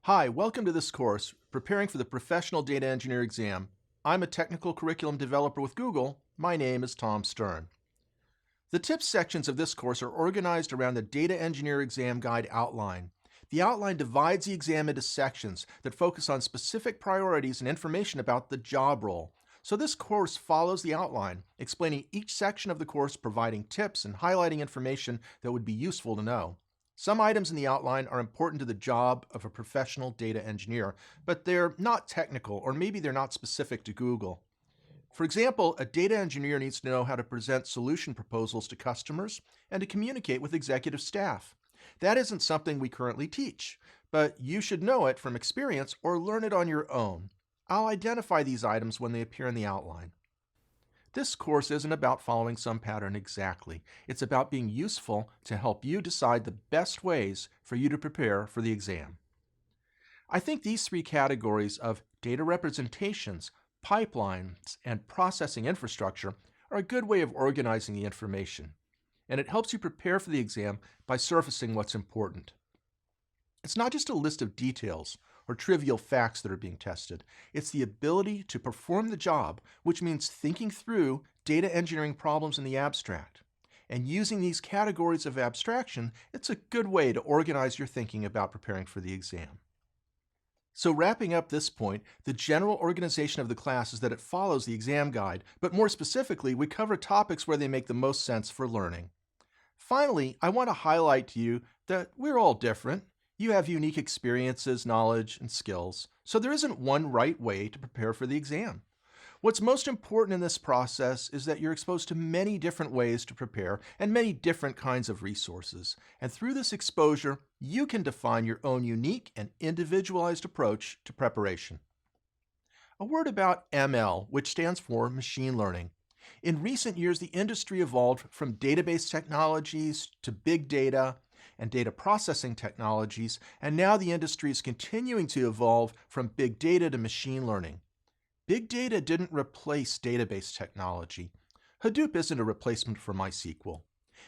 Hi, welcome to this course, Preparing for the Professional Data Engineer Exam. I'm a technical curriculum developer with Google. My name is Tom Stern. The tips sections of this course are organized around the Data Engineer Exam Guide outline. The outline divides the exam into sections that focus on specific priorities and information about the job role. So this course follows the outline, explaining each section of the course, providing tips and highlighting information that would be useful to know. Some items in the outline are important to the job of a professional data engineer, but they're not technical, or maybe they're not specific to Google. For example, a data engineer needs to know how to present solution proposals to customers and to communicate with executive staff. That isn't something we currently teach, but you should know it from experience or learn it on your own. I'll identify these items when they appear in the outline. This course isn't about following some pattern exactly. It's about being useful to help you decide the best ways for you to prepare for the exam. I think these three categories of data representations, pipelines, and processing infrastructure are a good way of organizing the information, and it helps you prepare for the exam by surfacing what's important. It's not just a list of details or trivial facts that are being tested. It's the ability to perform the job, which means thinking through data engineering problems in the abstract. And using these categories of abstraction, it's a good way to organize your thinking about preparing for the exam. So wrapping up this point, the general organization of the class is that it follows the exam guide, but more specifically, we cover topics where they make the most sense for learning. Finally, I want to highlight to you that we're all different. You have unique experiences, knowledge, and skills, so there isn't one right way to prepare for the exam. What's most important in this process is that you're exposed to many different ways to prepare and many different kinds of resources. And through this exposure, you can define your own unique and individualized approach to preparation. A word about ML, which stands for machine learning. In recent years, the industry evolved from database technologies to big data and data processing technologies, and now the industry is continuing to evolve from big data to machine learning. Big data didn't replace database technology. Hadoop isn't a replacement for MySQL.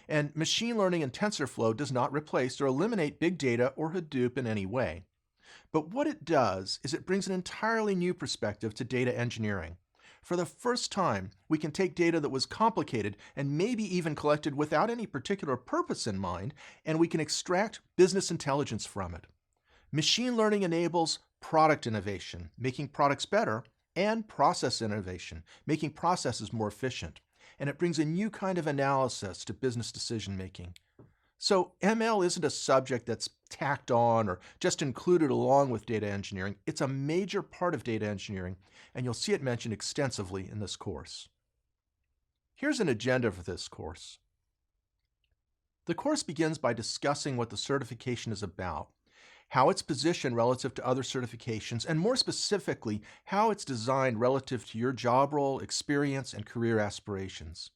And machine learning and TensorFlow does not replace or eliminate big data or Hadoop in any way. But what it does is it brings an entirely new perspective to data engineering. For the first time, we can take data that was complicated and maybe even collected without any particular purpose in mind, and we can extract business intelligence from it. Machine learning enables product innovation, making products better, and process innovation, making processes more efficient. And it brings a new kind of analysis to business decision making. So ML isn't a subject that's tacked on or just included along with data engineering. It's a major part of data engineering, and you'll see it mentioned extensively in this course. Here's an agenda for this course. The course begins by discussing what the certification is about, how it's positioned relative to other certifications, and more specifically, how it's designed relative to your job role, experience, and career aspirations.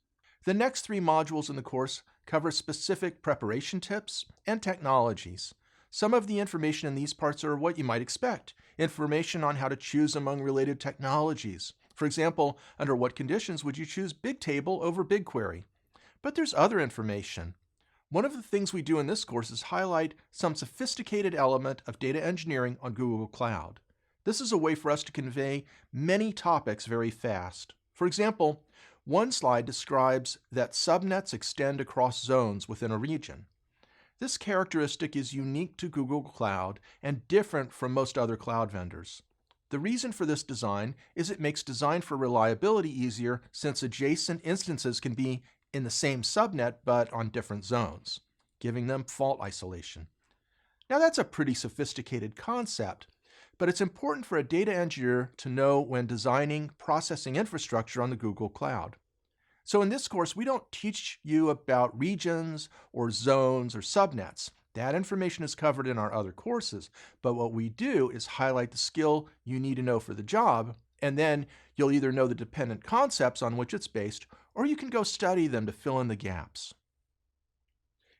The next three modules in the course cover specific preparation tips and technologies. Some of the information in these parts are what you might expect. Information on how to choose among related technologies. For example, under what conditions would you choose Bigtable over BigQuery? But there's other information. One of the things we do in this course is highlight some sophisticated element of data engineering on Google Cloud. This is a way for us to convey many topics very fast. For example, one slide describes that subnets extend across zones within a region. This characteristic is unique to Google Cloud and different from most other cloud vendors. The reason for this design is it makes design for reliability easier since adjacent instances can be in the same subnet but on different zones, giving them fault isolation. Now that's a pretty sophisticated concept, but it's important for a data engineer to know when designing processing infrastructure on the Google Cloud. So in this course, we don't teach you about regions or zones or subnets. That information is covered in our other courses, but what we do is highlight the skill you need to know for the job, and then you'll either know the dependent concepts on which it's based, or you can go study them to fill in the gaps.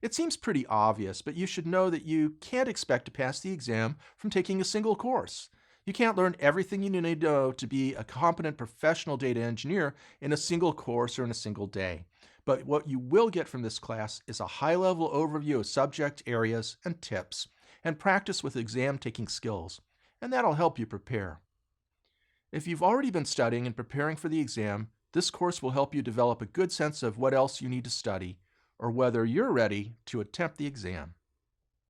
It seems pretty obvious, but you should know that you can't expect to pass the exam from taking a single course. You can't learn everything you need to know to be a competent professional data engineer in a single course or in a single day. But what you will get from this class is a high-level overview of subject areas and tips, and practice with exam-taking skills, and that'll help you prepare. If you've already been studying and preparing for the exam, this course will help you develop a good sense of what else you need to study or whether you're ready to attempt the exam.